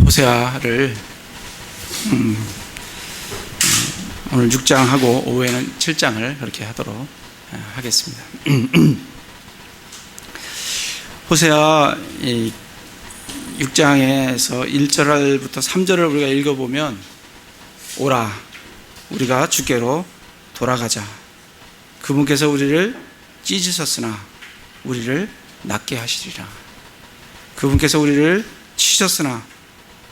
호세아를 오늘 6장하고 오후에는 7장을 그렇게 하도록 하겠습니다. 호세아 6장에서 1절부터 3절을 우리가 읽어보면, 오라 우리가 주께로 돌아가자. 그분께서 우리를 찢으셨으나 우리를 낫게 하시리라. 그분께서 우리를 치셨으나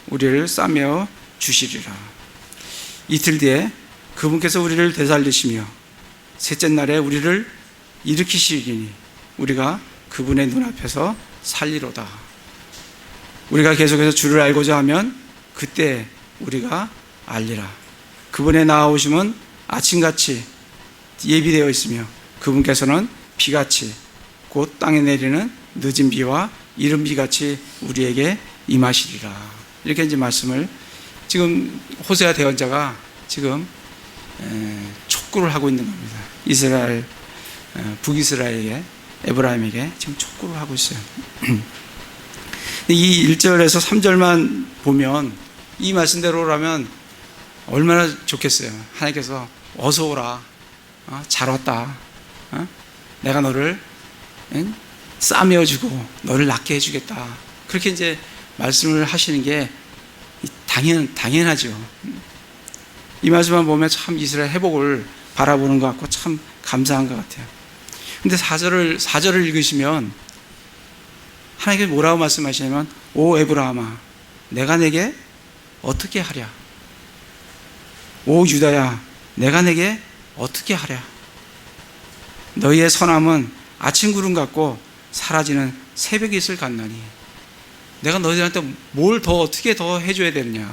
우리를 싸매어 주시리라. 이틀 뒤에 그분께서 우리를 되살리시며 셋째 날에 우리를 일으키시리니 우리가 그분의 눈앞에서 살리로다. 우리가 계속해서 주를 알고자 하면 그때 우리가 알리라. 그분의 나아오심은 아침같이 예비되어 있으며 그분께서는 비같이 곧 땅에 내리는 늦은 비와 이른 비같이 우리에게 임하시리라. 이렇게 이제 말씀을, 지금 호세아 대언자가 지금 촉구를 하고 있는 겁니다. 이스라엘, 북이스라엘에게, 에브라임에게 지금 촉구를 하고 있어요. 이 1절에서 3절만 보면, 이 말씀대로라면 얼마나 좋겠어요. 하나님께서 어서 오라, 잘 왔다, 내가 너를 싸매어주고 너를 낫게 해주겠다, 그렇게 이제 말씀을 하시는 게 당연하죠. 이 말씀만 보면 참 이스라엘 회복을 바라보는 것 같고 참 감사한 것 같아요. 근데 4절을 읽으시면 하나님께서 뭐라고 말씀하시냐면, 오 에브라함아 내가 내게 어떻게 하랴. 오 유다야 내가 내게 어떻게 하랴. 너희의 선함은 아침 구름 같고 사라지는 새벽 이슬 같나니. 내가 너희들한테 뭘 더 어떻게 더 해줘야 되느냐.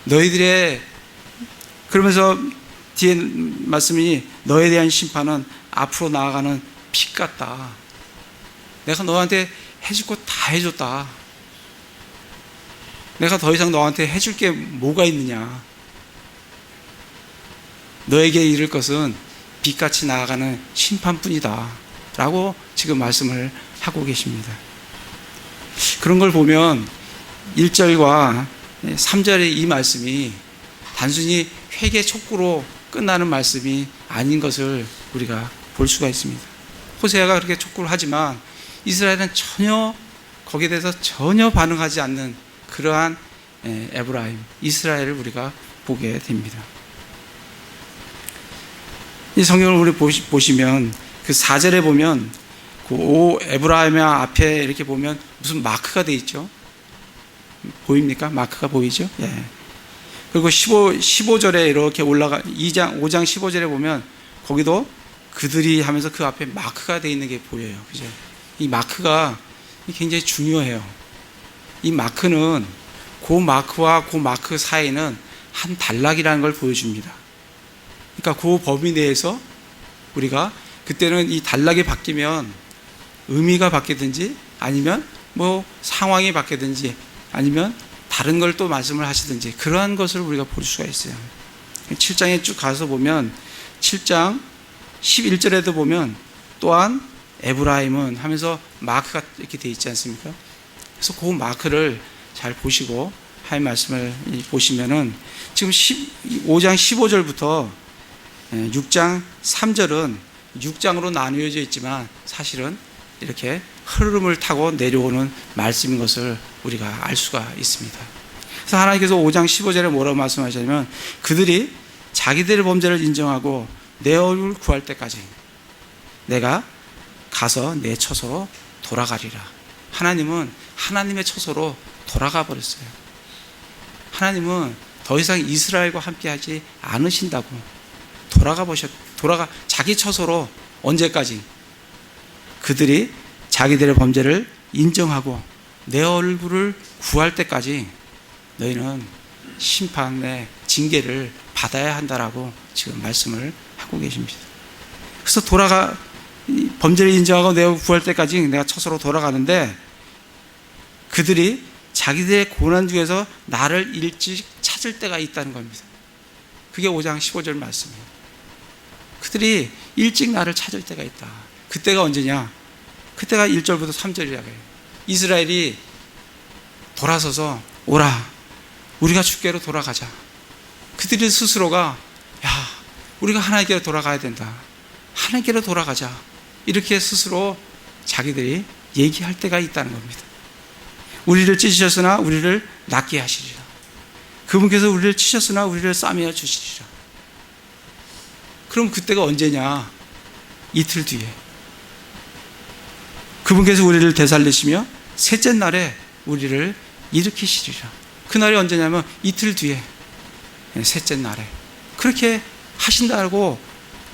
너희들의, 그러면서 뒤에 말씀이 너에 대한 심판은 앞으로 나아가는 빛 같다. 내가 너한테 해줄 거 다 해줬다. 내가 더 이상 너한테 해줄 게 뭐가 있느냐. 너에게 이를 것은 빛같이 나아가는 심판뿐이다 라고 지금 말씀을 하고 계십니다. 그런 걸 보면 1절과 3절의 이 말씀이 단순히 회개 촉구로 끝나는 말씀이 아닌 것을 우리가 볼 수가 있습니다. 호세아가 그렇게 촉구를 하지만 이스라엘은 전혀 거기에 대해서 전혀 반응하지 않는 그러한 에브라임, 이스라엘을 우리가 보게 됩니다. 이 성경을 우리 보시면 그 4절에 보면 그 오 에브라임 앞에 이렇게 보면 무슨 마크가 되어 있죠. 보입니까? 마크가 보이죠? 예. 그리고 15절에 이렇게 올라가 5장 15절에 보면 거기도 그들이 하면서 그 앞에 마크가 되어 있는 게 보여요. 그죠? 이 마크가 굉장히 중요해요. 이 마크는 그 마크와 그 마크 사이는 한 단락이라는 걸 보여줍니다. 그러니까 그 범위 내에서 우리가 그때는 이 단락이 바뀌면 의미가 바뀌든지 아니면 뭐 상황이 바뀌든지 아니면 다른 걸 또 말씀을 하시든지 그러한 것을 우리가 볼 수가 있어요. 7장에 쭉 가서 보면 7장 11절에도 보면 또한 에브라임은 하면서 마크가 이렇게 되어 있지 않습니까? 그래서 그 마크를 잘 보시고 할 말씀을 보시면은 지금 5장 15절부터 6장 3절은 6장으로 나누어져 있지만 사실은 이렇게 흐름을 타고 내려오는 말씀인 것을 우리가 알 수가 있습니다. 그래서 하나님께서 5장 15절에 뭐라고 말씀하시냐면, 그들이 자기들의 범죄를 인정하고 내 얼굴을 구할 때까지 내가 가서 내 처소로 돌아가리라. 하나님은 하나님의 처소로 돌아가 버렸어요. 하나님은 더 이상 이스라엘과 함께하지 않으신다고 자기 처소로. 언제까지? 그들이 자기들의 범죄를 인정하고 내 얼굴을 구할 때까지 너희는 심판의 징계를 받아야 한다라고 지금 말씀을 하고 계십니다. 그래서 범죄를 인정하고 내 얼굴을 구할 때까지 내가 처소로 돌아가는데, 그들이 자기들의 고난 중에서 나를 일찍 찾을 때가 있다는 겁니다. 그게 5장 15절 말씀이에요. 그들이 일찍 나를 찾을 때가 있다. 그때가 언제냐? 그때가 1절부터 3절이라고 해요. 이스라엘이 돌아서서 오라, 우리가 주께로 돌아가자. 그들이 스스로가 야, 우리가 하나님께로 돌아가야 된다. 하나님께로 돌아가자. 이렇게 스스로 자기들이 얘기할 때가 있다는 겁니다. 우리를 찢으셨으나 우리를 낫게 하시리라. 그분께서 우리를 치셨으나 우리를 싸매어 주시리라. 그럼 그때가 언제냐? 이틀 뒤에. 그분께서 우리를 되살리시며 셋째 날에 우리를 일으키시리라. 그날이 언제냐면 이틀 뒤에, 셋째 날에. 그렇게 하신다고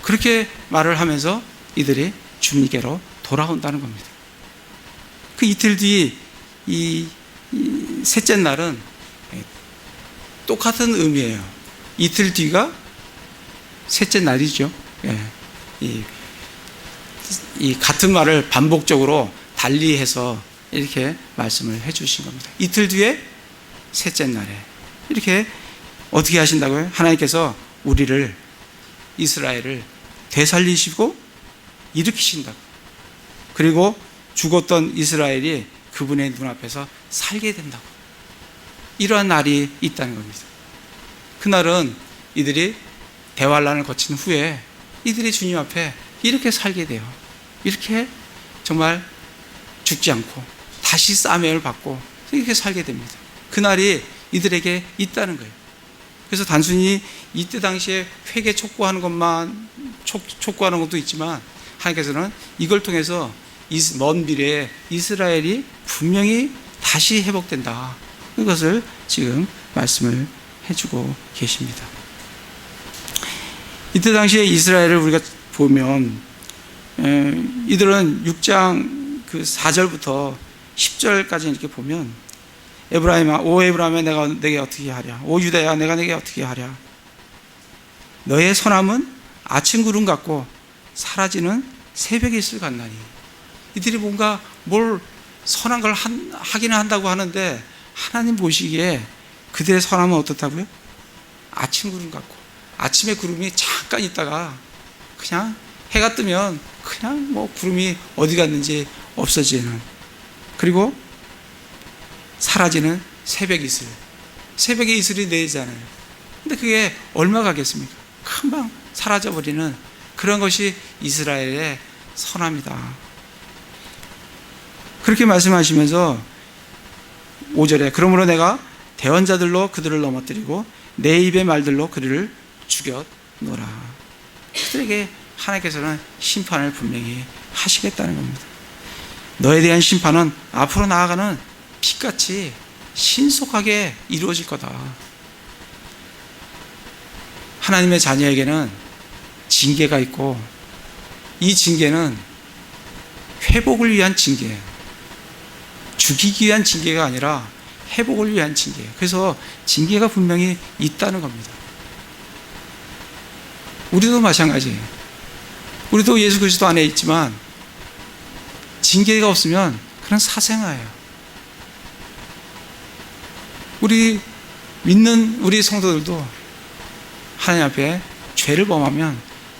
그렇게 말을 하면서 이들이 주님께로 돌아온다는 겁니다. 그 이틀 뒤 이 셋째 날은 똑같은 의미예요. 이틀 뒤가 셋째 날이죠. 이 같은 말을 반복적으로 달리해서 이렇게 말씀을 해주신 겁니다. 이틀 뒤에 셋째 날에 이렇게 어떻게 하신다고요? 하나님께서 우리를, 이스라엘을 되살리시고 일으키신다고. 그리고 죽었던 이스라엘이 그분의 눈앞에서 살게 된다고. 이러한 날이 있다는 겁니다. 그날은 이들이 대환란을 거친 후에 이들이 주님 앞에 이렇게 살게 돼요. 이렇게 정말 죽지 않고 다시 싸매를 받고 이렇게 살게 됩니다. 그날이 이들에게 있다는 거예요. 그래서 단순히 이때 당시에 회개 촉구하는 것만 촉구하는 것도 있지만 하나님께서는 이걸 통해서 먼 미래에 이스라엘이 분명히 다시 회복된다. 이것을 지금 말씀을 해주고 계십니다. 이때 당시에 이스라엘을 우리가 보면 이들은 6장 그 4절부터 10절까지 이렇게 보면 에브라임아, 오 에브라임아, 내가 내게 어떻게 하랴? 오 유다야, 내가 내게 어떻게 하랴? 너의 선함은 아침 구름 같고 사라지는 새벽의 이슬 같나니. 이들이 뭔가 뭘 선한 걸 하기는 한다고 하는데 하나님 보시기에 그들의 선함은 어떻다고요? 아침 구름 같고, 아침에 구름이 잠깐 있다가 그냥 해가 뜨면 그냥 뭐 구름이 어디 갔는지 없어지는, 그리고 사라지는 새벽 이슬. 새벽의 이슬이 내리잖아요. 근데 그게 얼마 가겠습니까? 금방 사라져버리는 그런 것이 이스라엘의 선함이다. 그렇게 말씀하시면서 5절에 그러므로 내가 대언자들로 그들을 넘어뜨리고 내 입의 말들로 그들을 죽여노라. 그들에게 하나님께서는 심판을 분명히 하시겠다는 겁니다. 너에 대한 심판은 앞으로 나아가는 빛같이 신속하게 이루어질 거다. 하나님의 자녀에게는 징계가 있고 이 징계는 회복을 위한 징계예요. 죽이기 위한 징계가 아니라 회복을 위한 징계예요. 그래서 징계가 분명히 있다는 겁니다. 우리도 마찬가지예요. 우리도 예수 그리스도 안에 있지만 징계가 없으면 그런 사생아예요. 우리 믿는 우리 성도들도 하나님 앞에 죄를 범하면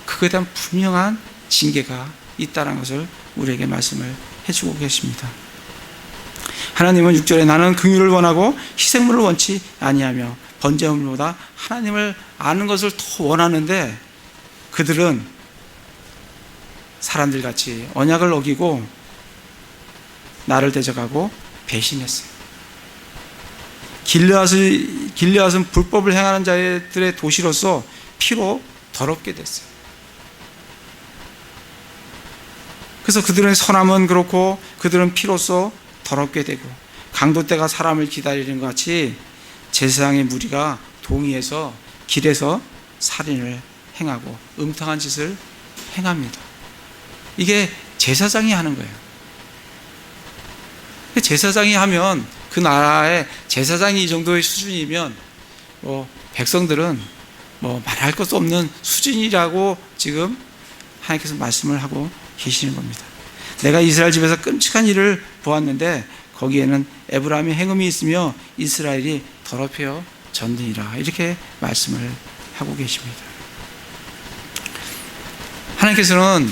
그거에 대한 분명한 징계가 있다는 것을 우리에게 말씀을 해주고 계십니다. 하나님은 6절에 나는 긍휼을 원하고 희생물을 원치 아니하며 번제물보다 하나님을 아는 것을 더 원하는데 그들은 사람들같이 언약을 어기고 나를 대적하고 배신했어요. 길르앗은 불법을 행하는 자들의 도시로서 피로 더럽게 됐어요. 그래서 그들의 선함은 그렇고 그들은 피로써 더럽게 되고 강도떼가 사람을 기다리는 것 같이 제사장의 무리가 동의해서 길에서 살인을 행하고 음탕한 짓을 행합니다. 이게 제사장이 하는 거예요. 제사장이 하면 그 나라의 제사장이 이 정도의 수준이면 백성들은 말할 것도 없는 수준이라고 지금 하나님께서 말씀을 하고 계시는 겁니다. 내가 이스라엘 집에서 끔찍한 일을 보았는데 거기에는 에브라임의 행음이 있으며 이스라엘이 더럽혀 졌느니라. 이렇게 말씀을 하고 계십니다. 하나님께서는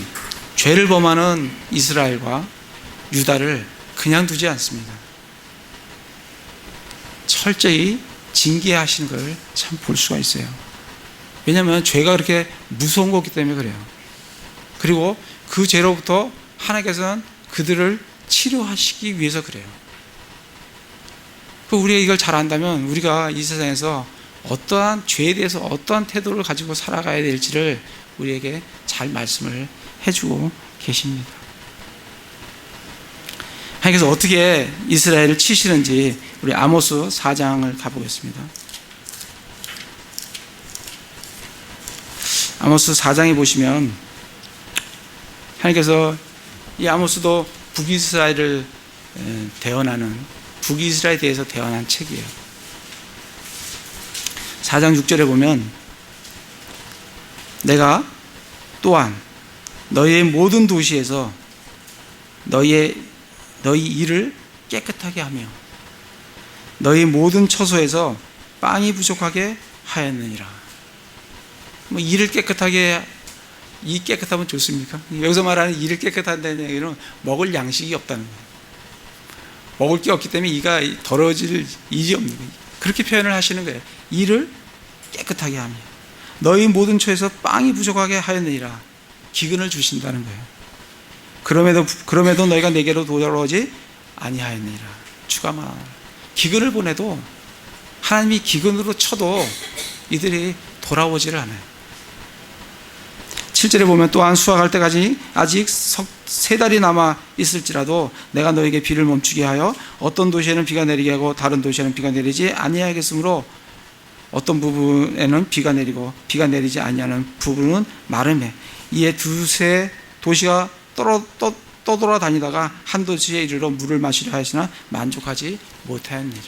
죄를 범하는 이스라엘과 유다를 그냥 두지 않습니다. 철저히 징계하시는 걸 참 볼 수가 있어요. 왜냐하면 죄가 그렇게 무서운 거기 때문에 그래요. 그리고 그 죄로부터 하나님께서는 그들을 치료하시기 위해서 그래요. 우리가 이걸 잘 안다면 우리가 이 세상에서 어떠한 죄에 대해서 어떠한 태도를 가지고 살아가야 될지를 우리에게 잘 말씀을 해주고 계십니다. 하나님께서 어떻게 이스라엘을 치시는지 우리 아모스 4장을 가보겠습니다. 아모스 4장에 보시면 하나님께서 이 아모스도 북이스라엘을 대언하는, 북이스라엘에 대해서 대언한 책이에요. 4장 6절에 보면 내가 또한 너희의 모든 도시에서 너희 일을 깨끗하게 하며 너희 모든 처소에서 빵이 부족하게 하였느니라. 뭐 일을 깨끗하게, 이 깨끗하면 좋습니까? 여기서 말하는 일을 깨끗한다는 얘기는 먹을 양식이 없다는 거예요. 먹을 게 없기 때문에 이가 더러워질 일이 없는 거예요. 그렇게 표현을 하시는 거예요. 일을 깨끗하게 하며 너희 모든 처에서 빵이 부족하게 하였느니라. 기근을 주신다는 거예요. 그럼에도 너희가 내게로 돌아오지 아니하였느니라. 주가 말하노라. 기근을 보내도, 하나님이 기근으로 쳐도 이들이 돌아오지를 않아요. 7절에 보면 또한 수확할 때까지 아직 3달이 남아 있을지라도 내가 너에게 비를 멈추게 하여 어떤 도시에는 비가 내리게 하고 다른 도시에는 비가 내리지 아니하겠으므로 어떤 부분에는 비가 내리고 비가 내리지 아니하는 부분은 마름해. 이에 두세 도시가 떠돌아다니다가 한 도시에 이르러 물을 마시려 하였으나 만족하지 못하였느니라.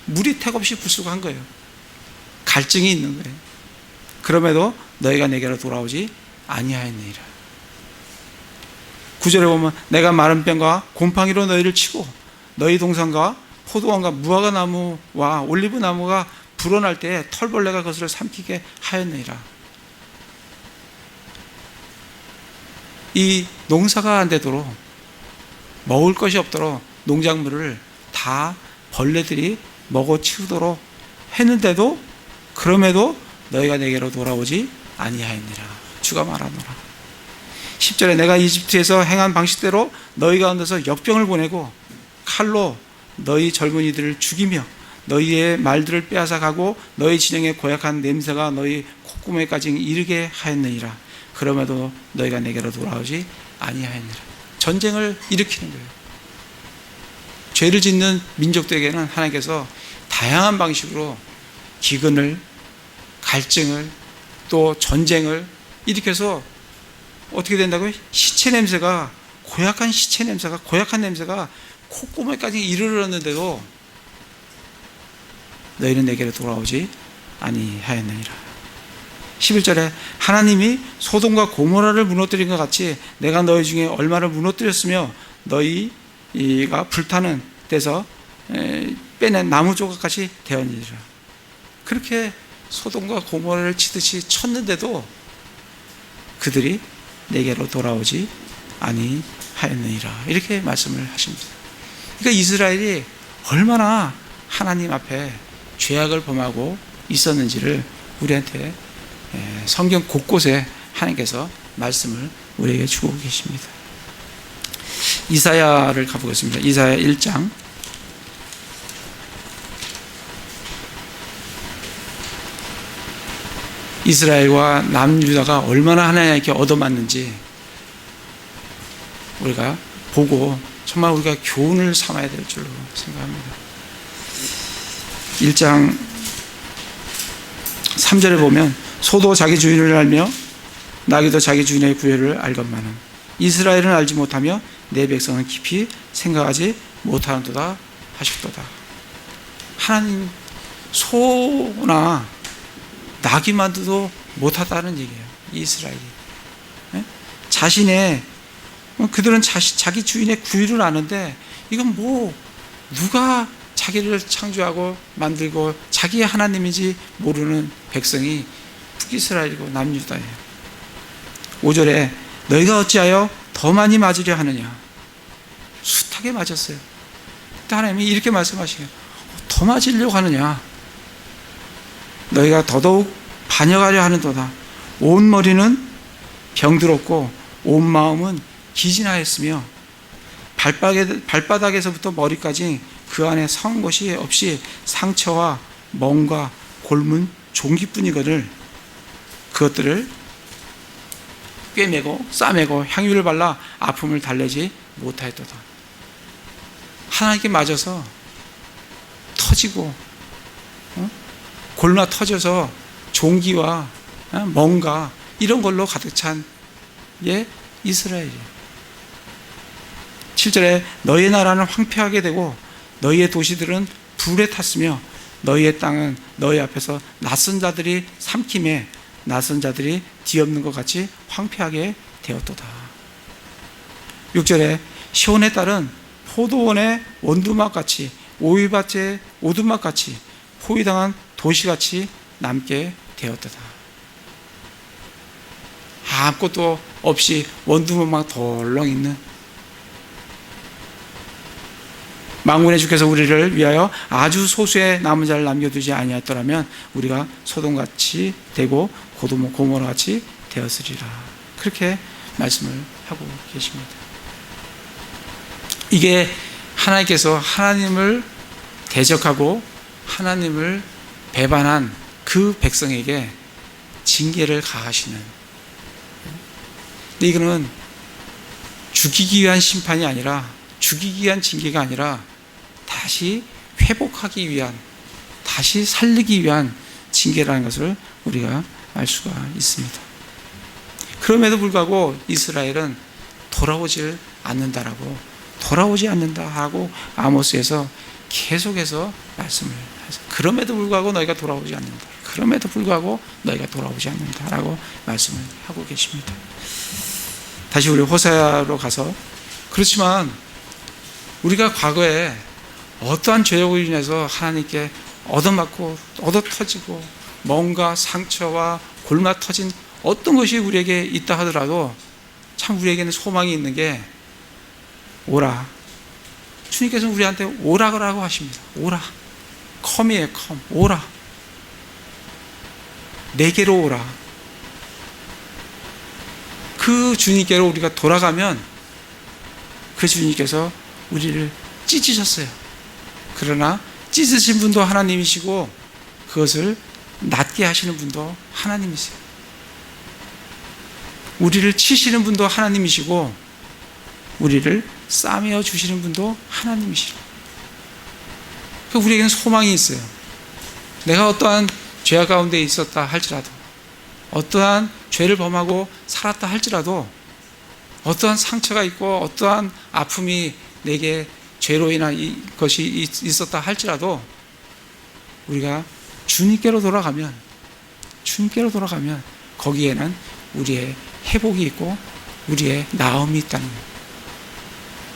물이 택없이 불쑥한 거예요. 갈증이 있는 거예요. 그럼에도 너희가 내게로 돌아오지 아니하였느니라. 9절에 보면 내가 마른 뼈과 곰팡이로 너희를 치고 너희 동산과 포도원과 무화과 나무와 올리브 나무가 불어날 때 털벌레가 그것을 삼키게 하였느니라. 이 농사가 안 되도록, 먹을 것이 없도록 농작물을 다 벌레들이 먹어 치우도록 했는데도 그럼에도 너희가 내게로 돌아오지 아니하였느니라. 주가 말하노라. 10절에 내가 이집트에서 행한 방식대로 너희 가운데서 역병을 보내고 칼로 너희 젊은이들을 죽이며 너희의 말들을 빼앗아 가고 너희 진영의 고약한 냄새가 너희 콧구멍에까지 이르게 하였느니라. 그럼에도 너희가 내게로 돌아오지 아니하였느니라. 전쟁을 일으키는 거예요. 죄를 짓는 민족들에게는 하나님께서 다양한 방식으로 기근을, 갈증을, 또 전쟁을 일으켜서 어떻게 된다고요? 시체 냄새가, 고약한 시체 냄새가, 고약한 냄새가 콧구멍까지 이르렀는데도 너희는 내게로 돌아오지 아니하였느니라. 11절에 하나님이 소돔과 고모라를 무너뜨린 것 같이 내가 너희 중에 얼마를 무너뜨렸으며 너희가 불타는 데서 빼낸 나무 조각같이 되었느니라. 그렇게 소돔과 고모라를 치듯이 쳤는데도 그들이 내게로 돌아오지 아니하였느니라. 이렇게 말씀을 하십니다. 그러니까 이스라엘이 얼마나 하나님 앞에 죄악을 범하고 있었는지를 우리한테 성경 곳곳에 하나님께서 말씀을 우리에게 주고 계십니다. 이사야를 가보겠습니다. 이사야 1장. 이스라엘과 남유다가 얼마나 하나님께 얻어맞는지 우리가 보고 정말 우리가 교훈을 삼아야 될 줄로 생각합니다. 1장 3절에 보면 소도 자기 주인을 알며 나귀도 자기 주인의 구애를 알건만은 이스라엘은 알지 못하며 내 백성은 깊이 생각하지 못하는도다 하셨도다. 하나님 소나 나귀만도 못하다는 얘기예요. 이스라엘이 자신의, 그들은 자기 주인의 구유를 아는데 이건 뭐 누가 자기를 창조하고 만들고 자기의 하나님인지 모르는 백성이 북이스라엘이고 남유다예요. 5절에 너희가 어찌하여 더 많이 맞으려 하느냐, 숱하게 심하게 맞았어요. 그때 하나님이 이렇게 말씀하시게요. 더 맞으려고 하느냐? 너희가 더더욱 반역하려 하는도다. 온 머리는 병들었고 온 마음은 기진하였으며 발바닥에서부터 머리까지 그 안에 성 것이 없이 상처와 멍과 골문 종기뿐이거늘 그것들을 꿰매고 싸매고 향유를 발라 아픔을 달래지 못하였도다. 하나님께 맞아서 터지고 골마 터져서 종기와 멍가 이런 걸로 가득 찬 이스라엘이에요. 7절에 너희의 나라는 황폐하게 되고 너희의 도시들은 불에 탔으며 너희의 땅은 너희 앞에서 낯선 자들이 삼킴에 낯선 자들이 뒤엎는 것 같이 황폐하게 되었도다. 6절에 시온의 딸은 포도원의 원두막같이 오이밭의 오두막같이 포위당한 도시같이 남게 되었도다. 아무것도 없이 원두막만 덜렁 있는 만군의 주께서 우리를 위하여 아주 소수의 남은 자를 남겨두지 아니하였더라면 우리가 소돔같이 되고 고모라같이 되었으리라. 그렇게 말씀을 하고 계십니다. 이게 하나님께서 하나님을 대적하고 하나님을 배반한 그 백성에게 징계를 가하시는, 근데 이거는 죽이기 위한 심판이 아니라, 죽이기 위한 징계가 아니라 다시 회복하기 위한, 다시 살리기 위한 징계라는 것을 우리가 알 수가 있습니다. 그럼에도 불구하고 이스라엘은 돌아오질 않는다라고, 돌아오지 않는다 하고 아모스에서 계속해서 말씀을 해서, 그럼에도 불구하고 너희가 돌아오지 않는다, 그럼에도 불구하고 너희가 돌아오지 않는다라고 말씀을 하고 계십니다. 다시 우리 호세아로 가서, 그렇지만 우리가 과거에 어떠한 죄악으로 인해서 하나님께 얻어맞고 얻어터지고 뭔가 상처와 골마 터진 어떤 것이 우리에게 있다 하더라도 참 우리에게는 소망이 있는 게, 오라, 주님께서는 우리한테 오라고 하십니다. 오라, 컴이에요. 컴, 오라, 내게로 오라. 그 주님께로 우리가 돌아가면 그 주님께서 우리를 찢으셨어요. 그러나 찢으신 분도 하나님이시고 그것을 낫게 하시는 분도 하나님이세요. 우리를 치시는 분도 하나님이시고 우리를 싸매어 주시는 분도 하나님이시고, 우리에게는 소망이 있어요. 내가 어떠한 죄악 가운데 있었다 할지라도, 어떠한 죄를 범하고 살았다 할지라도, 어떠한 상처가 있고 어떠한 아픔이 내게 죄로 인한 것이 있었다 할지라도 우리가 주님께로 돌아가면 거기에는 우리의 회복이 있고 우리의 나음이 있다는 거예요.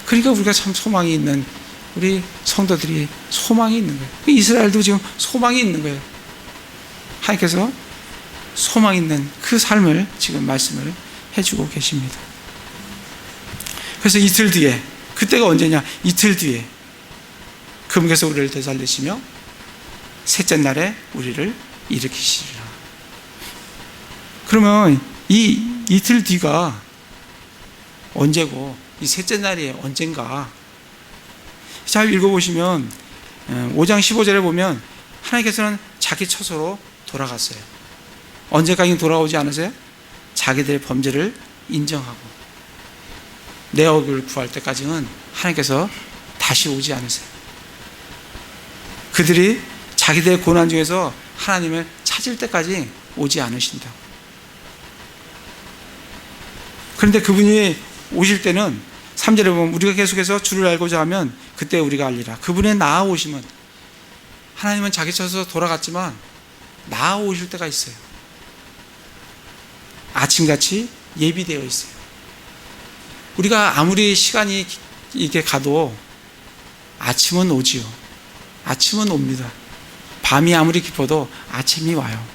그러니까 우리가 참 소망이 있는, 우리 성도들이 소망이 있는 거예요. 이스라엘도 지금 소망이 있는 거예요. 하나님께서 소망 있는 그 삶을 지금 말씀을 해주고 계십니다. 그래서 이틀 뒤에, 그때가 언제냐? 이틀 뒤에 그분께서 우리를 되살리시며 셋째 날에 우리를 일으키시리라. 그러면 이 이틀 뒤가 언제고 이 셋째 날이 언젠가? 잘 읽어보시면 5장 15절에 보면 하나님께서는 자기 처소로 돌아갔어요. 언제까지 돌아오지 않으세요? 자기들의 범죄를 인정하고 내 얼굴을 구할 때까지는 하나님께서 다시 오지 않으세요. 그들이 자기들의 고난 중에서 하나님을 찾을 때까지 오지 않으신다. 그런데 그분이 오실 때는 3절에 보면 우리가 계속해서 주를 알고자 하면 그때 우리가 알리라. 그분의 나아오심은, 하나님은 자기 처소로 돌아갔지만 나아오실 때가 있어요. 아침같이 예비되어 있어요. 우리가 아무리 시간이 이렇게 가도 아침은 오지요. 아침은 옵니다. 밤이 아무리 깊어도 아침이 와요.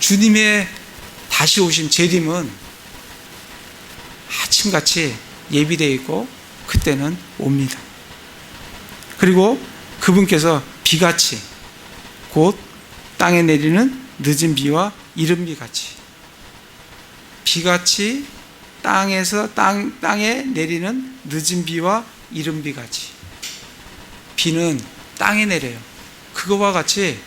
주님의 다시 오심, 재림은 아침같이 예비되어 있고 그때는 옵니다. 그리고 그분께서 비같이 곧 땅에 내리는 늦은 비와 이른 비같이, 비같이 땅에 내리는 늦은 비와 이른 비같이, 비는 땅에 내려요. 그거와 같이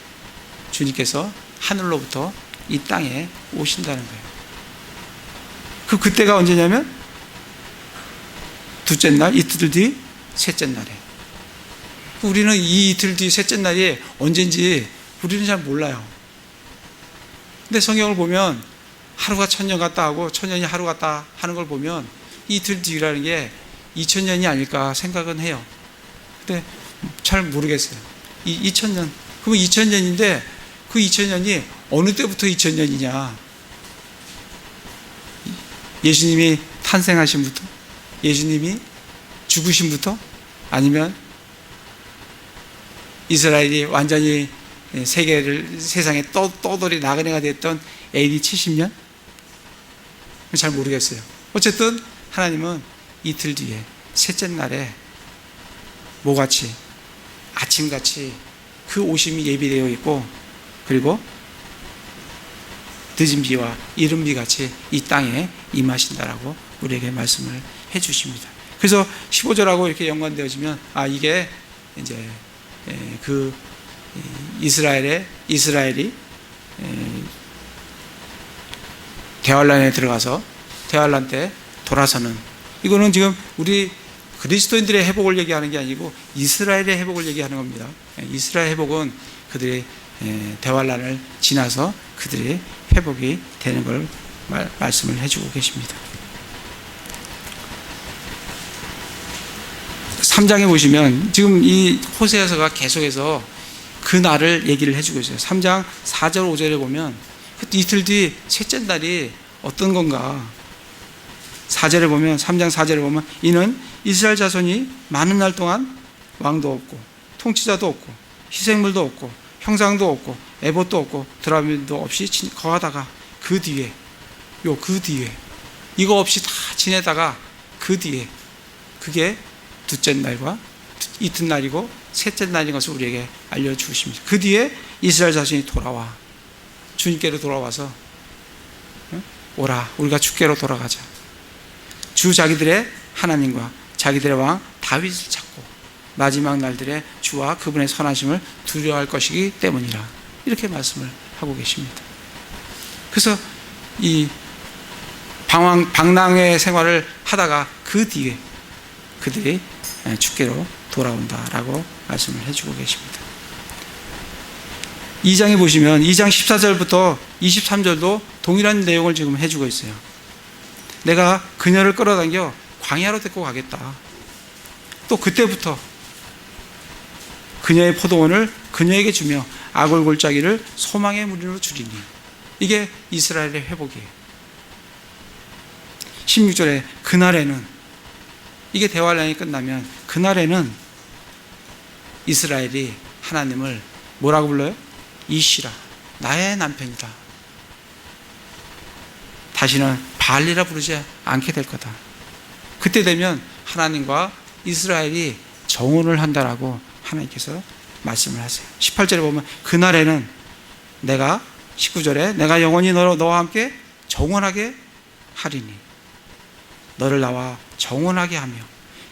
주님께서 하늘로부터 이 땅에 오신다는 거예요. 그때가 언제냐면 둘째 날, 이틀 뒤, 셋째 날에. 우리는 이 이틀 뒤, 셋째 날이 언젠지 우리는 잘 몰라요. 근데 성경을 보면 하루가 천년 같다 하고 천년이 하루 같다 하는 걸 보면 이틀 뒤라는 게 2000년이 아닐까 생각은 해요. 근데 잘 모르겠어요. 2000년. 그러면 2000년인데 그 2000년이 어느 때부터 2000년이냐? 예수님이 탄생하신부터? 예수님이 죽으신부터? 아니면 이스라엘이 완전히 세상에 떠돌이 나그네가 됐던 AD 70년? 잘 모르겠어요. 어쨌든 하나님은 이틀 뒤에 셋째 날에 모같이 아침같이 그 오심이 예비되어 있고, 그리고 늦은 비와 이른 비같이 이 땅에 임하신다라고 우리에게 말씀을 해 주십니다. 그래서 15절하고 이렇게 연관되어지면 이게 이제 그 이스라엘이 대환란에 들어가서 대환란 때 돌아서는, 이거는 지금 우리 그리스도인들의 회복을 얘기하는 게 아니고 이스라엘의 회복을 얘기하는 겁니다. 이스라엘 회복은 그들이 대환란을 지나서 그들이 회복이 되는 걸 말씀을 해주고 계십니다. 3장에 보시면 지금 이 호세아서가 계속해서 그 날을 얘기를 해주고 있어요. 3장 4절 5절에 보면 이틀 뒤 셋째 날이 어떤 건가. 4절에 보면, 3장 4절에 보면, 이는 이스라엘 자손이 많은 날 동안 왕도 없고 통치자도 없고 희생물도 없고 형상도 없고 에봇도 없고 드라민도 없이 거하다가 그 뒤에 이거 없이 다 지내다가 그 뒤에, 그게 둘째 날과 이튿날이고 셋째 날인 것을 우리에게 알려주십니다. 그 뒤에 이스라엘 자손이 돌아와 주님께로 돌아와서 오라, 우리가 주께로 돌아가자. 주 자기들의 하나님과 자기들의 왕 다윗을 찾고 마지막 날들의 주와 그분의 선하심을 두려워할 것이기 때문이라, 이렇게 말씀을 하고 계십니다. 그래서 이 방랑의 생활을 하다가 그 뒤에 그들이 주께로 돌아온다라고 말씀을 해주고 계십니다. 2장에 보시면 2장 14절부터 23절도 동일한 내용을 지금 해주고 있어요. 내가 그녀를 끌어당겨 광야로 데리고 가겠다. 또 그때부터 그녀의 포도원을 그녀에게 주며 아골 골짜기를 소망의 무리로 주리니, 이게 이스라엘의 회복이에요. 16절에 그날에는, 이게 대환란이 끝나면 그날에는 이스라엘이 하나님을 뭐라고 불러요? 이시라, 나의 남편이다. 다시는 바알리라 부르지 않게 될 거다. 그때 되면 하나님과 이스라엘이 정혼을 한다라고 하나님께서 말씀을 하세요. 18절에 보면 그날에는 내가, 19절에 내가 영원히 너와 함께 정혼하게 하리니, 너를 나와 정혼하게 하며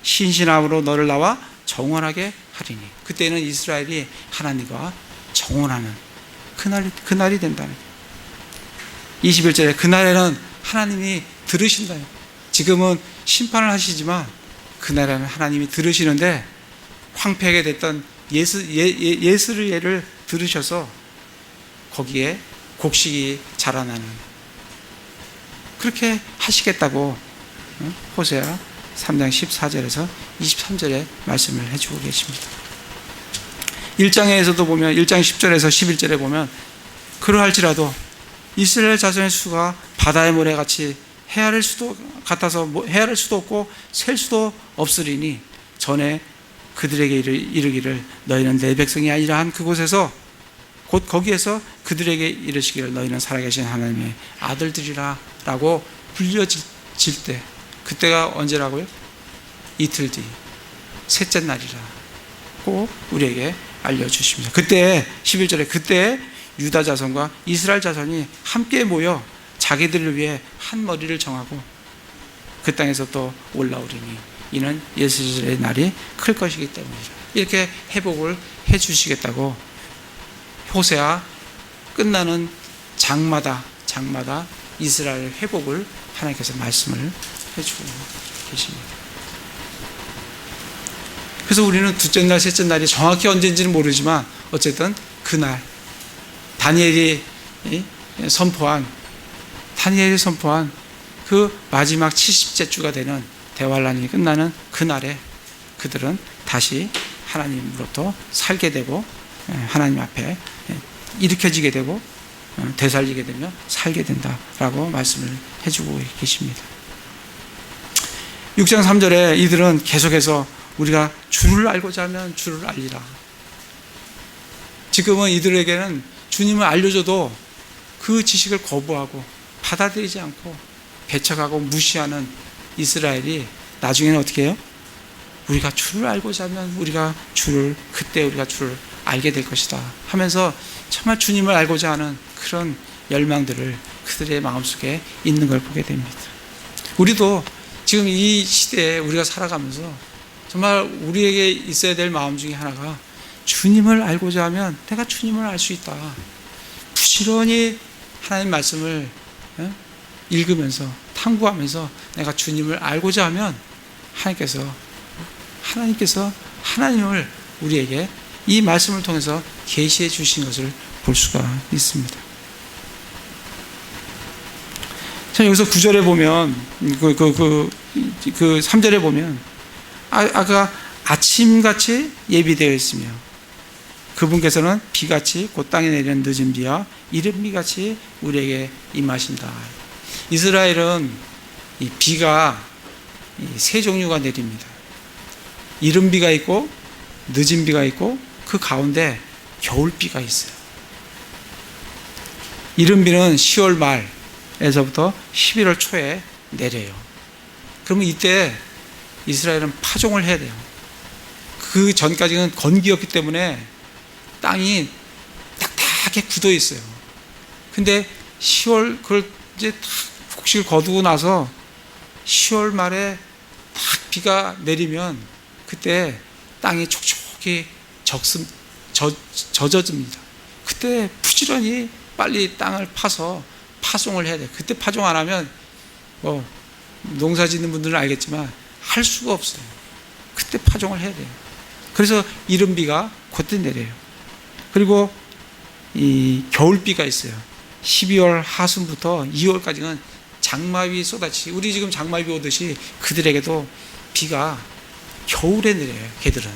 신실함으로 너를 나와 정혼하게 하리니, 그때는 이스라엘이 하나님과 정혼하는 그날이 된다는 거예요. 21절에 그날에는 하나님이 들으신다. 지금은 심판을 하시지만 그날에는 하나님이 들으시는데, 황폐하게 됐던 예스를 들으셔서 거기에 곡식이 자라나는, 그렇게 하시겠다고 호세아 3장 14절에서 23절에 말씀을 해주고 계십니다. 1장에서도 보면 1장 10절에서 11절에 보면 그러할지라도 이스라엘 자손의 수가 바다의 모래같이 헤아릴 수도 없고 셀 수도 없으리니 전에 그들에게 이르기를 너희는 내 백성이 아니라 한 그곳에서, 곧 거기에서 그들에게 이르시기를 너희는 살아계신 하나님의 아들들이라 라고 불려질 때, 그때가 언제라고요? 이틀 뒤 셋째 날이라 꼭 우리에게 알려주십니다. 그때 11절에 그때 유다 자손과 이스라엘 자손이 함께 모여 자기들을 위해 한 머리를 정하고 그 땅에서 또 올라오리니 이는 예수의 날이 클 것이기 때문이라. 이렇게 회복을 해 주시겠다고 호세아 끝나는 장마다 이스라엘 회복을 하나님께서 말씀을 해주고 계십니다. 그래서 우리는 둘째 날, 셋째 날이 정확히 언제인지는 모르지만 어쨌든 그날 다니엘이 선포한 그 마지막 70째 주가 되는 대환란이 끝나는 그날에 그들은 다시 하나님으로부터 살게 되고 하나님 앞에 일으켜지게 되고 되살리게 되며 살게 된다라고 말씀을 해주고 계십니다. 6장 3절에 이들은 계속해서 우리가 주를 알고자 하면 주를 알리라. 지금은 이들에게는 주님을 알려줘도 그 지식을 거부하고 받아들이지 않고 배척하고 무시하는 이스라엘이 나중에는 어떻게 해요? 우리가 주를 알고자 하면 그때 우리가 주를 알게 될 것이다 하면서 정말 주님을 알고자 하는 그런 열망들을 그들의 마음속에 있는 걸 보게 됩니다. 우리도 지금 이 시대에 우리가 살아가면서 정말 우리에게 있어야 될 마음 중에 하나가 주님을 알고자 하면 내가 주님을 알 수 있다. 부지런히 하나님 말씀을 읽으면서 탐구하면서 내가 주님을 알고자 하면 하나님께서 하나님을 우리에게 이 말씀을 통해서 계시해 주신 것을 볼 수가 있습니다. 자, 여기서 9절에 보면 그 3절에 보면 아까 아침같이 예비되어 있으며 그분께서는 비같이 곧 땅에 내리는 늦은 비와 이른 비같이 우리에게 임하신다. 이스라엘은 이 비가 세 종류가 내립니다. 이른 비가 있고 늦은 비가 있고 그 가운데 겨울비가 있어요. 이른 비는 10월 말에서부터 11월 초에 내려요. 그러면 이때 이스라엘은 파종을 해야 돼요. 그 전까지는 건기였기 때문에 땅이 딱딱하게 굳어 있어요. 근데 10월 그걸 이제 다 곡식을 거두고 나서 10월 말에 딱 비가 내리면 그때 땅이 촉촉히 젖어집니다. 그때 부지런히 빨리 땅을 파서 파송을 해야 돼요. 그때 파종 안 하면 농사 짓는 분들은 알겠지만 할 수가 없어요. 그때 파종을 해야 돼요. 그래서 이른 비가 그때 내려요. 그리고 이 겨울비가 있어요. 12월 하순부터 2월까지는 장마비 쏟아지지. 우리 지금 장마비 오듯이 그들에게도 비가 겨울에 내려요. 걔들은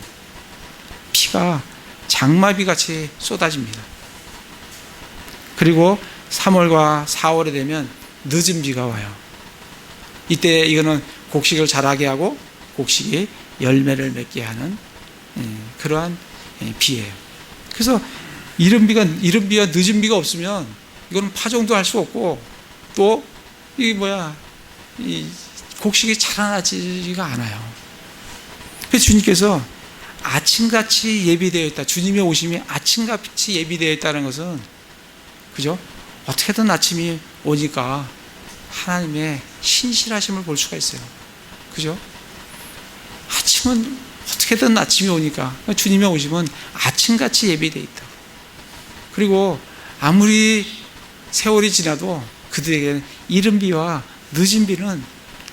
비가 장마비 같이 쏟아집니다. 그리고 3월과 4월에 되면 늦은 비가 와요. 이때 이거는 곡식을 자라게 하고 곡식이 열매를 맺게 하는 그러한 비예요. 그래서 이른 비와 늦은 비가 없으면 이거는 파종도 할 수 없고 또 이 곡식이 자라나지가 않아요. 그래서 주님께서 아침같이 예비되어 있다. 주님의 오심이 아침같이 예비되어 있다는 것은 그죠? 어떻게든 아침이 오니까 하나님의 신실하심을 볼 수가 있어요. 그죠? 아침은 어떻게든 아침이 오니까 주님의 오심은 아침같이 예비되어 있다. 그리고 아무리 세월이 지나도 그들에게는 이른 비와 늦은 비는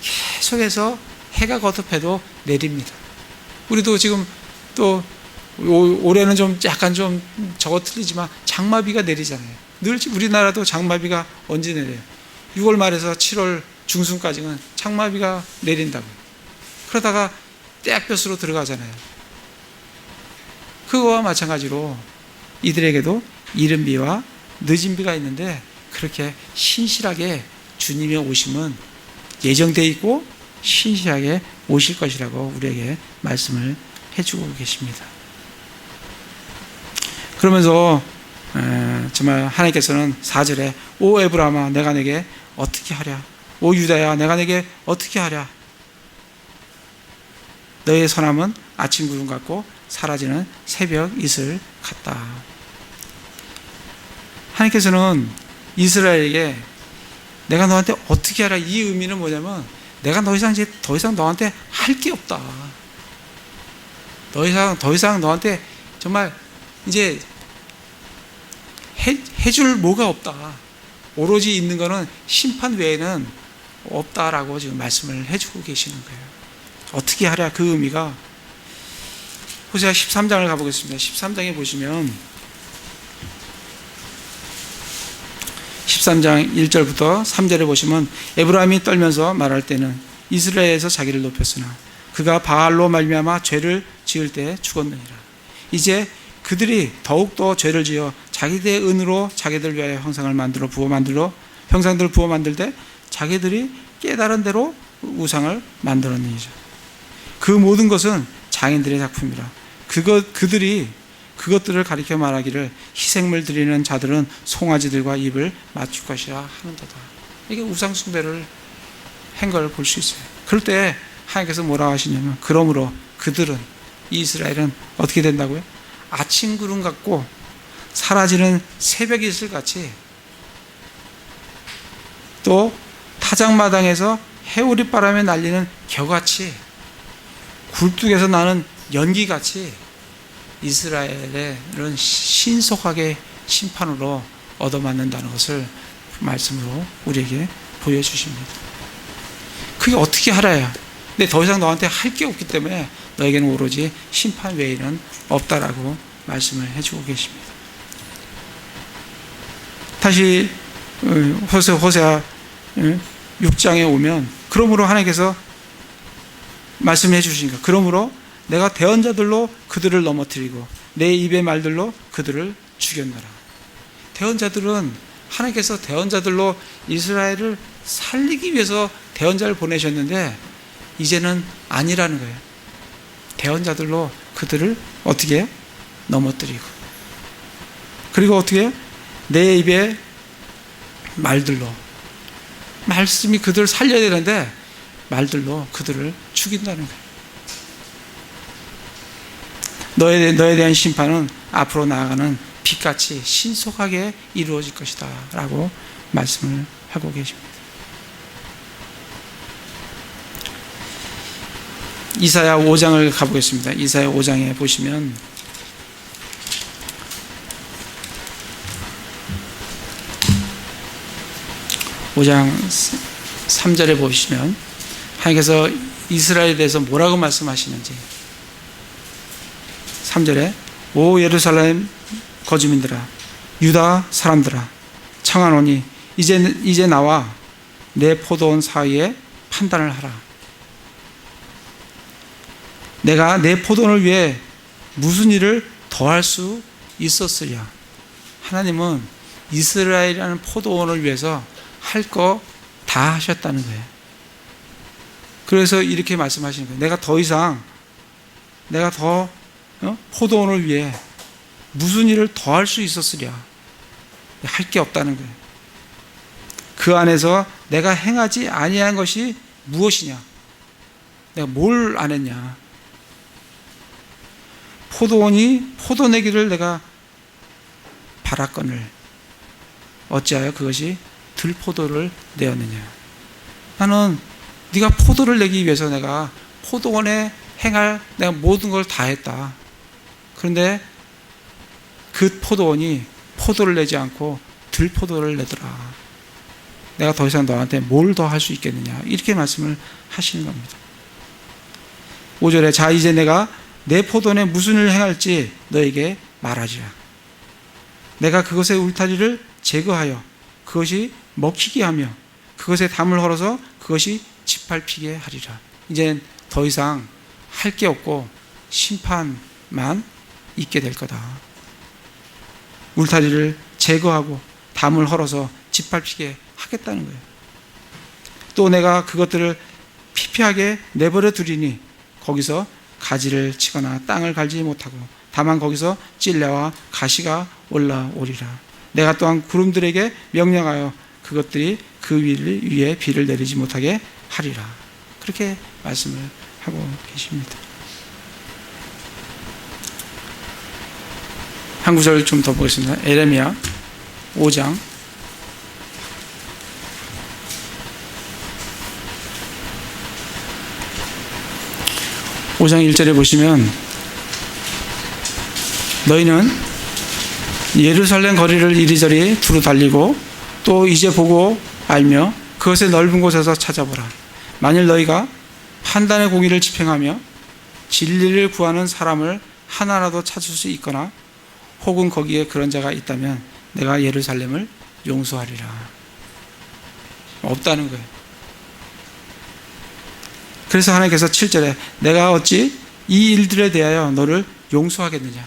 계속해서 해가 거듭해도 내립니다. 우리도 지금 또 올해는 좀 약간 좀 저거 틀리지만 장마비가 내리잖아요. 늘 우리나라도 장마비가 언제 내려요? 6월 말에서 7월 중순까지는 장마비가 내린다고요. 그러다가 떼약볕으로 들어가잖아요. 그거와 마찬가지로 이들에게도 이른 비와 늦은 비가 있는데 그렇게 신실하게 주님의 오심은 예정되어 있고 신실하게 오실 것이라고 우리에게 말씀을 해주고 계십니다. 그러면서 정말 하나님께서는 4절에 오 에브라임아 내가 내게 어떻게 하랴, 오 유다야 내가 내게 어떻게 하랴. 너의 선함은 아침 구름 같고 사라지는 새벽 이슬 같다. 하나님께서는 이스라엘에게 내가 너한테 어떻게 하라, 이 의미는 뭐냐면 내가 더 이상 너한테 할 게 없다. 더 이상 너한테 정말 이제 해줄 뭐가 없다. 오로지 있는 거는 심판 외에는 없다라고 지금 말씀을 해주고 계시는 거예요. 어떻게 하랴, 그 의미가 호세아 13장을 가보겠습니다. 13장에 보시면 13장 1절부터 3절에 보시면 에브라임이 떨면서 말할 때는 이스라엘에서 자기를 높였으나 그가 바알로 말미암아 죄를 지을 때 죽었느니라. 이제 그들이 더욱더 죄를 지어 자기들의 은으로 자기들 위하여 형상을 만들어 형상들을 부어 만들 때 자기들이 깨달은 대로 우상을 만들었느니라. 그 모든 것은 장인들의 작품이라. 그들이 그것들을 가리켜 말하기를 희생물 드리는 자들은 송아지들과 입을 맞출 것이라 하는도다. 이게 우상 숭배를 한 걸 볼 수 있어요. 그럴 때 하나님께서 뭐라고 하시냐면, 그러므로 그들은, 이스라엘은 어떻게 된다고요? 아침 구름 같고 사라지는 새벽 이슬 같이, 또 타작마당에서 해오리 바람에 날리는 겨같이, 굴뚝에서 나는 연기같이 이스라엘은 신속하게 심판으로 얻어맞는다는 것을 말씀으로 우리에게 보여주십니다. 그게 어떻게 하라야? 근데 더 이상 너한테 할 게 없기 때문에 너에게는 오로지 심판 외에는 없다라고 말씀을 해주고 계십니다. 다시 호세아 6장에 오면, 그러므로 하나님께서 말씀해 주시니까, 그러므로 내가 대언자들로 그들을 넘어뜨리고 내 입의 말들로 그들을 죽였노라. 대언자들은, 하나님께서 대언자들로 이스라엘을 살리기 위해서 대언자를 보내셨는데 이제는 아니라는 거예요. 대언자들로 그들을 어떻게 해요? 넘어뜨리고, 그리고 어떻게 해요? 내 입의 말들로, 말씀이 그들을 살려야 되는데 말들로 그들을 죽인다는 거예요. 너에 대한 심판은 앞으로 나아가는 빛같이 신속하게 이루어질 것이다 라고 말씀을 하고 계십니다. 이사야 5장을 가보겠습니다. 이사야 5장에 보시면 (5장 3절에) 보시면 하나님께서 이스라엘에 대해서 뭐라고 말씀하시는지, 3절에 오 예루살렘 거주민들아, 유다 사람들아, 청하노니 이제 나와 내 포도원 사이에 판단을 하라. 내가 내 포도원을 위해 무슨 일을 더할 수 있었으랴. 하나님은 이스라엘이라는 포도원을 위해서 할 거 다 하셨다는 거예요. 그래서 이렇게 말씀하시는 거예요. 내가 더 포도원을 위해 무슨 일을 더 할 수 있었으랴. 할 게 없다는 거예요. 그 안에서 내가 행하지 아니한 것이 무엇이냐? 내가 뭘 안 했냐? 포도원이 포도내기를 내가 바랐거늘 어찌하여 그것이 들포도를 내었느냐? 나는 네가 포도를 내기 위해서 내가 포도원에 행할 내가 모든 걸 다 했다. 그런데 그 포도원이 포도를 내지 않고 들포도를 내더라. 내가 더 이상 너한테 뭘 더 할 수 있겠느냐? 이렇게 말씀을 하시는 겁니다. 5절에 자 이제 내가 내 포도원에 무슨 일을 행할지 너에게 말하지라. 내가 그것의 울타리를 제거하여 그것이 먹히게 하며 그것에 담을 헐어서 그것이 짓밟히게 하리라. 이제 더 이상 할 게 없고 심판만 있게 될 거다. 울타리를 제거하고 담을 헐어서 짓밟히게 하겠다는 거예요. 또 내가 그것들을 피폐하게 내버려 두리니 거기서 가지를 치거나 땅을 갈지 못하고 다만 거기서 찔레와 가시가 올라오리라. 내가 또한 구름들에게 명령하여 그것들이 그 위에 비를 내리지 못하게 하리라. 그렇게 말씀을 하고 계십니다. 한 구절 좀 더 보겠습니다. 에레미야 5장 1절에 보시면 너희는 예루살렘 거리를 이리저리 두루 달리고 또 이제 보고 알며 그것의 넓은 곳에서 찾아보라. 만일 너희가 판단의 공의를 집행하며 진리를 구하는 사람을 하나라도 찾을 수 있거나 혹은 거기에 그런 자가 있다면 내가 예루살렘을 용서하리라. 없다는 거예요. 그래서 하나님께서 7절에 내가 어찌 이 일들에 대하여 너를 용서하겠느냐.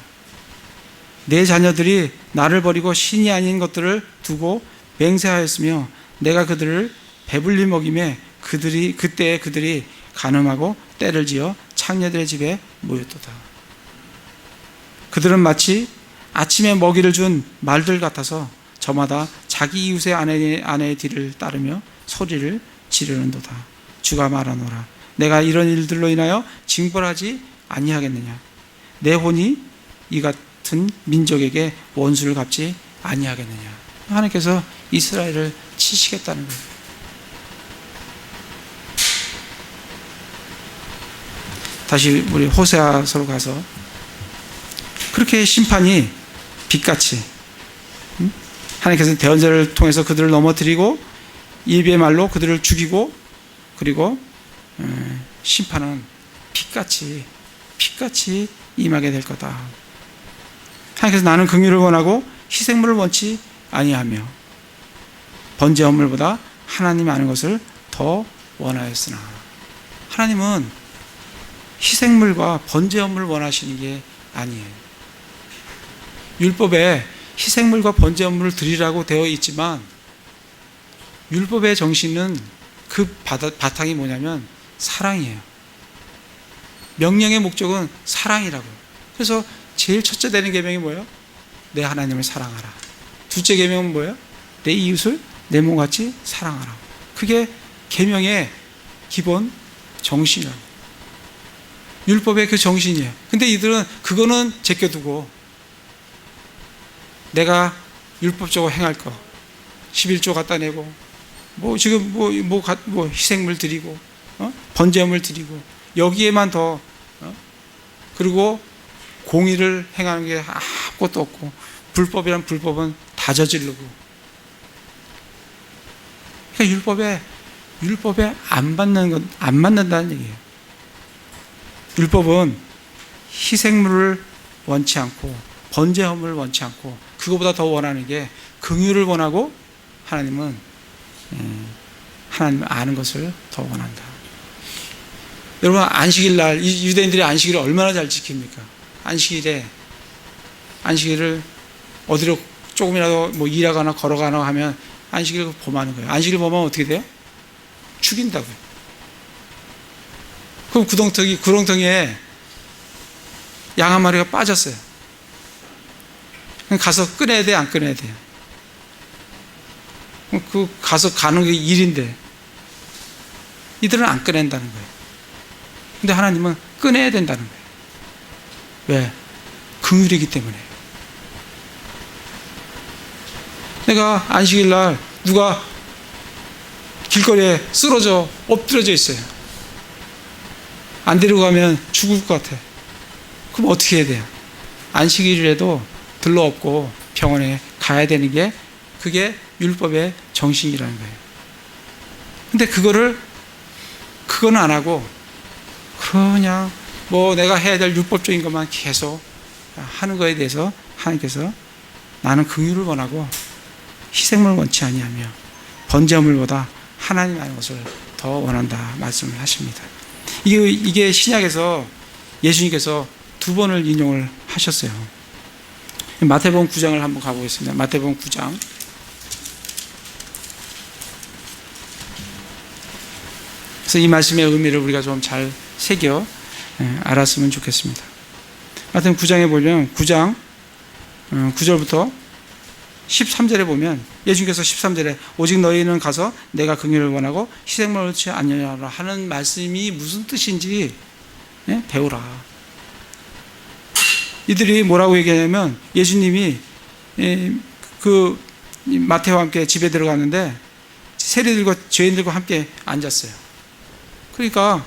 내 자녀들이 나를 버리고 신이 아닌 것들을 두고 맹세하였으며 내가 그들을 배불리 먹임에 그때에 그들이 간음하고 때를 지어 창녀들의 집에 모였도다. 그들은 마치 아침에 먹이를 준 말들 같아서 저마다 자기 이웃의 아내의 뒤를 따르며 소리를 지르는도다. 주가 말하노라. 내가 이런 일들로 인하여 징벌하지 아니하겠느냐. 내 혼이 이 같은 민족에게 원수를 갚지 아니하겠느냐. 하나님께서 이스라엘을 치시겠다는 거예요. 다시 우리 호세아서로 가서 그렇게 심판이 빛같이 하나님께서 대언자를 통해서 그들을 넘어뜨리고 일비의 말로 그들을 죽이고 그리고 심판은 빛같이 임하게 될 거다. 하나님께서 나는 긍휼을 원하고 희생물을 원치 아니하며 번제 헌물보다 하나님 아는 것을 더 원하였으나. 하나님은 희생물과 번제 헌물을 원하시는 게 아니에요. 율법에 희생물과 번제 헌물을 드리라고 되어 있지만 율법의 정신은 그 바탕이 뭐냐면 사랑이에요. 명령의 목적은 사랑이라고요. 그래서 제일 첫째 되는 계명이 뭐예요? 내 하나님을 사랑하라. 둘째 계명은 뭐예요? 내 이웃을 내 몸같이 사랑하라. 그게 계명의 기본 정신이에요. 율법의 그 정신이에요. 근데 이들은 그거는 제껴두고 내가 율법적으로 행할 거 11조 갖다 내고 지금 희생물 드리고 번제물 드리고 여기에만 더 그리고 공의를 행하는 게 아무것도 없고 불법이란 불법은 다 저지르고. 그러니까 율법에 안 맞는다는 얘기예요. 율법은 희생물을 원치 않고 번제 헌물을 원치 않고 그거보다 더 원하는 게 긍휼을 원하고 하나님은 하나님을 아는 것을 더 원한다. 여러분 안식일 날 유대인들이 안식일을 얼마나 잘 지킵니까? 안식일을 어디로 조금이라도 일하거나 걸어가거나 하면 안식일을 범하는 거예요. 안식일 범하면 어떻게 돼요? 죽인다고요. 그럼 구렁텅이에 양 한 마리가 빠졌어요. 그럼 가서 꺼내야 돼, 안 꺼내야 돼요? 가서 가는 게 일인데 이들은 안 꺼낸다는 거예요. 근데 하나님은 꺼내야 된다는 거예요. 왜? 긍휼이기 때문에. 내가 안식일 날 누가 길거리에 쓰러져 엎드려져 있어요. 안 데리고 가면 죽을 것 같아. 그럼 어떻게 해야 돼요? 안식일이라도 들러엎고 병원에 가야 되는 게 그게 율법의 정신이라는 거예요. 근데 그거는 안 하고 그냥 내가 해야 될 율법적인 것만 계속 하는 거에 대해서 하나님께서 나는 긍휼을 원하고 희생물을 원치 아니하며 번제물보다 하나님 아는 것을 더 원한다 말씀을 하십니다. 이게 신약에서 예수님께서 2번을 인용을 하셨어요. 마태복음 9장을 한번 가보겠습니다. 마태복음 9장. 그래서 이 말씀의 의미를 우리가 좀 잘 새겨 알았으면 좋겠습니다. 마태복음 9장에 보면 9장 9절부터 13절에 보면 예수님께서 13절에 오직 너희는 가서 내가 긍휼을 원하고 희생물을 원치 아니하노라 하는 말씀이 무슨 뜻인지 배우라. 이들이 뭐라고 얘기하냐면 예수님이 그 마태와 함께 집에 들어갔는데 세리들과 죄인들과 함께 앉았어요. 그러니까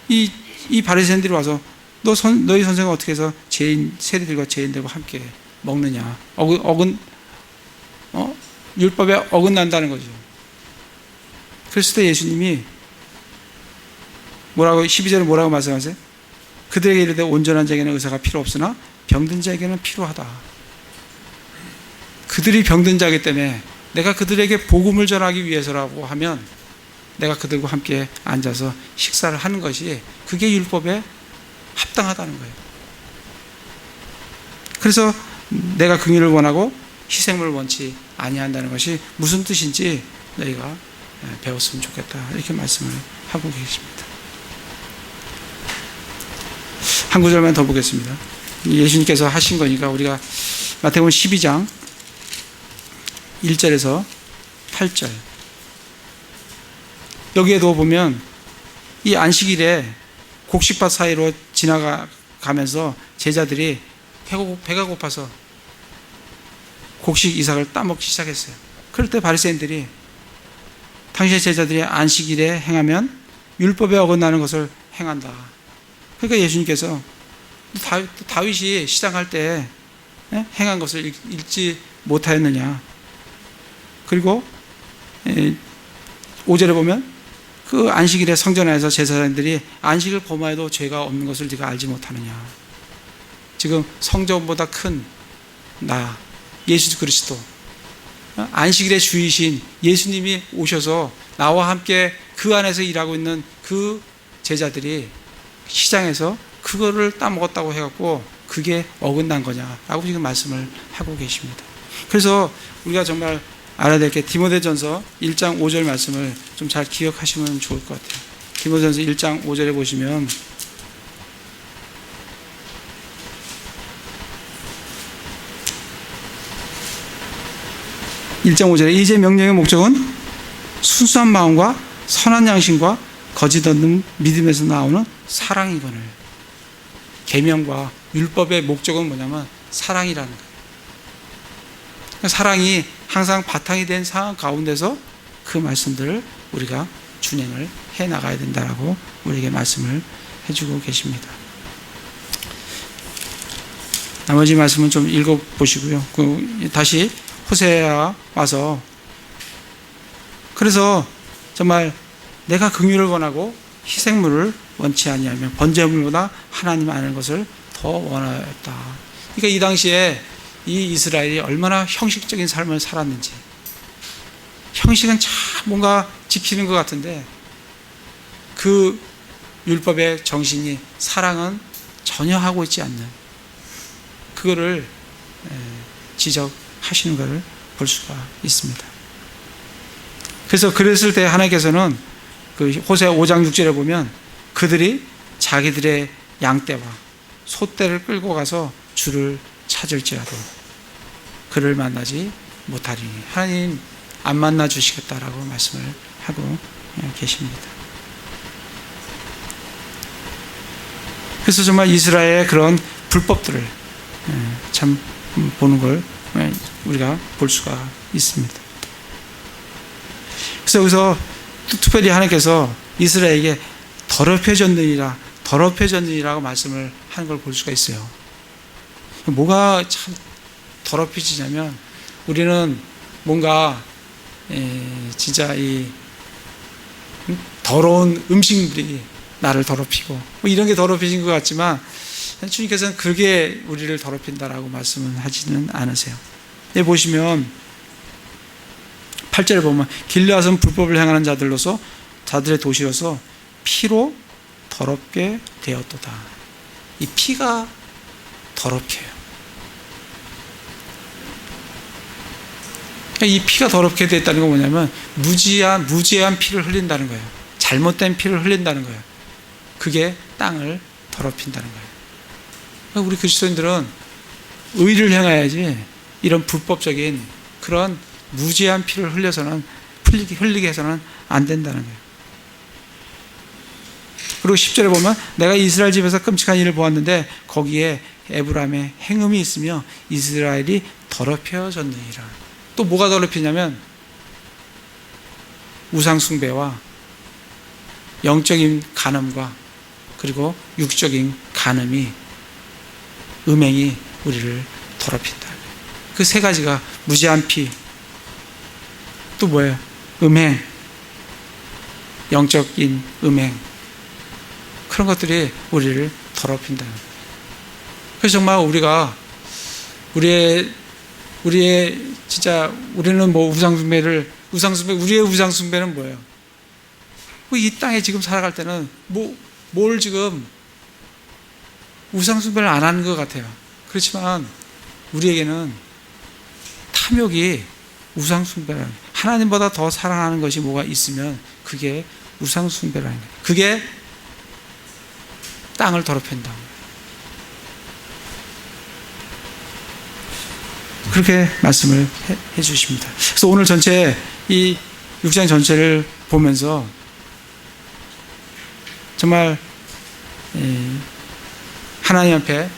이 바리새인들이 와서 너희 선생은 어떻게 해서 세리들과 죄인들과 함께 먹느냐? 율법에 어긋난다는 거죠. 그랬을 때 예수님이 12절에 뭐라고 말씀하세요? 그들에게 이르되 온전한 자에게는 의사가 필요 없으나 병든 자에게는 필요하다. 그들이 병든 자이기 때문에 내가 그들에게 복음을 전하기 위해서라고 하면 내가 그들과 함께 앉아서 식사를 하는 것이 그게 율법에 합당하다는 거예요. 그래서 내가 긍휼을 원하고 희생을 원치 아니한다는 것이 무슨 뜻인지 너희가 배웠으면 좋겠다. 이렇게 말씀을 하고 계십니다. 한 구절만 더 보겠습니다. 예수님께서 하신 거니까 우리가 마태복음 12장 1절에서 8절 여기에도 보면 이 안식일에 곡식밭 사이로 지나가면서 제자들이 배가 고파서 곡식 이삭을 따먹기 시작했어요. 그럴 때 바리새인들이 당시의 제자들이 안식일에 행하면 율법에 어긋나는 것을 행한다. 그러니까 예수님께서 다윗이 시장할 때 행한 것을 읽지 못하였느냐. 그리고 5절에 보면 그 안식일에 성전 안에서 제사장들이 안식을 범하여도 죄가 없는 것을 네가 알지 못하느냐. 지금 성전보다 큰 나 예수 그리스도 안식일의 주이신 예수님이 오셔서 나와 함께 그 안에서 일하고 있는 그 제자들이 시장에서 그거를 따먹었다고 해갖고 그게 어긋난 거냐라고 지금 말씀을 하고 계십니다. 그래서 우리가 정말 알아야 될 게 디모데전서 1장 5절 말씀을 좀 잘 기억하시면 좋을 것 같아요. 디모데전서 1장 5절에 보시면 이제 명령의 목적은 순수한 마음과 선한 양심과 거짓 없는 믿음에서 나오는 사랑이거늘. 계명과 율법의 목적은 뭐냐면 사랑이라는 거예요. 사랑이 항상 바탕이 된 상황 가운데서 그 말씀들을 우리가 준행을 해 나가야 된다라고 우리에게 말씀을 해주고 계십니다. 나머지 말씀은 좀 읽어보시고요. 다시 호세아 와서 그래서 정말 내가 긍휼을 원하고 희생물을 원치 아니하며 번제물보다 하나님 아는 것을 더 원하였다. 그러니까 이 당시에 이 이스라엘이 얼마나 형식적인 삶을 살았는지, 형식은 참 뭔가 지키는 것 같은데 그 율법의 정신이 사랑은 전혀 하고 있지 않는 그거를 지적하시는 것을 볼 수가 있습니다. 그래서 그랬을 때 하나님께서는 그 호세아 5장 6절에 보면 그들이 자기들의 양떼와 소떼를 끌고 가서 주를 찾을지라도 그를 만나지 못하리니 하나님 안 만나 주시겠다라고 말씀을 하고 계십니다. 그래서 정말 이스라엘의 그런 불법들을 참 보는 걸 우리가 볼 수가 있습니다. 그래서 여기서 특별히 하나님께서 이스라엘에게 더럽혀졌느니라고 말씀을 하는 걸 볼 수가 있어요. 뭐가 참 더럽혀지냐면 우리는 뭔가 진짜 이 더러운 음식물이 나를 더럽히고 뭐 이런 게 더럽혀진 것 같지만 주님께서는 그게 우리를 더럽힌다라고 말씀은 하지는 않으세요. 여기 보시면 8절에 보면 길르앗은 불법을 행하는 자들로서 자들의 도시로서 피로 더럽게 되었도다. 이 피가 더럽혀요. 이 피가 더럽게 됐다는 건 뭐냐면 무죄한 피를 흘린다는 거예요. 잘못된 피를 흘린다는 거예요. 그게 땅을 더럽힌다는 거예요. 우리 그리스도인들은 의를 행해야지 이런 불법적인 그런 무죄한 피를 흘리게 해서는 안 된다는 거예요. 그리고 10절에 보면 내가 이스라엘 집에서 끔찍한 일을 보았는데 거기에 에브라임의 행음이 있으며 이스라엘이 더럽혀졌느니라. 또 뭐가 더럽히냐면 우상숭배와 영적인 간음과 그리고 육적인 간음이 음행이 우리를 더럽힌다. 그 세 가지가 무지한 피, 또 뭐예요? 음행, 영적인 음행, 그런 것들이 우리를 더럽힌다. 그래서 정말 우리가 우리의 진짜 우리는 뭐 우리의 우상숭배는 뭐예요? 이 땅에 지금 살아갈 때는 뭘 지금 우상숭배를 안 하는 것 같아요. 그렇지만 우리에게는 탐욕이 우상숭배라는 거예요. 하나님보다 더 사랑하는 것이 뭐가 있으면 그게 우상숭배라는 거예요. 그게 땅을 더럽힌다. 그렇게 말씀을 해 주십니다. 그래서 오늘 전체 이 6장 전체를 보면서 정말 하나님 앞에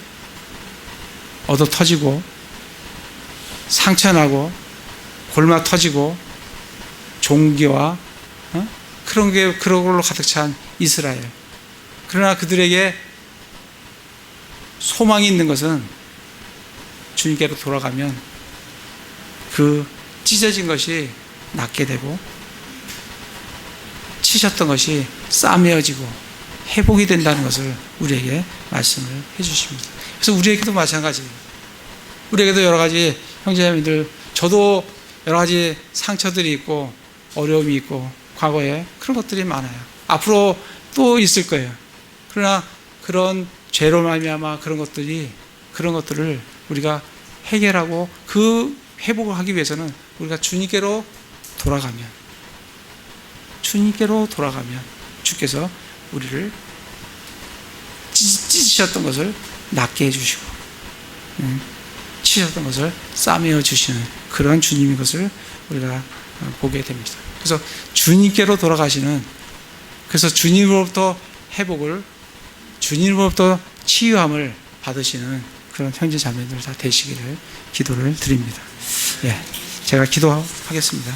얻어 터지고 상처나고 골마 터지고 종기와 그런 걸로 가득 찬 이스라엘. 그러나 그들에게 소망이 있는 것은 주님께로 돌아가면 그 찢어진 것이 낫게 되고 치셨던 것이 싸매어지고 회복이 된다는 것을 우리에게 말씀을 해 주십니다. 그래서 우리에게도 마찬가지예요. 우리에게도 여러 가지 형제자매들, 저도 여러 가지 상처들이 있고 어려움이 있고 과거에 그런 것들이 많아요. 앞으로 또 있을 거예요. 그러나 그런 죄로 말미암아 그런 것들을 우리가 해결하고 그 회복을 하기 위해서는 우리가 주님께로 돌아가면 주께서 우리를 찢으셨던 것을 낫게 해주시고 치셨던 것을 싸매어 주시는 그런 주님인 것을 우리가 보게 됩니다. 그래서 주님께로 돌아가시는, 그래서 주님으로부터 회복을, 주님으로부터 치유함을 받으시는 그런 형제 자매들 다 되시기를 기도를 드립니다. 예, 제가 기도하겠습니다.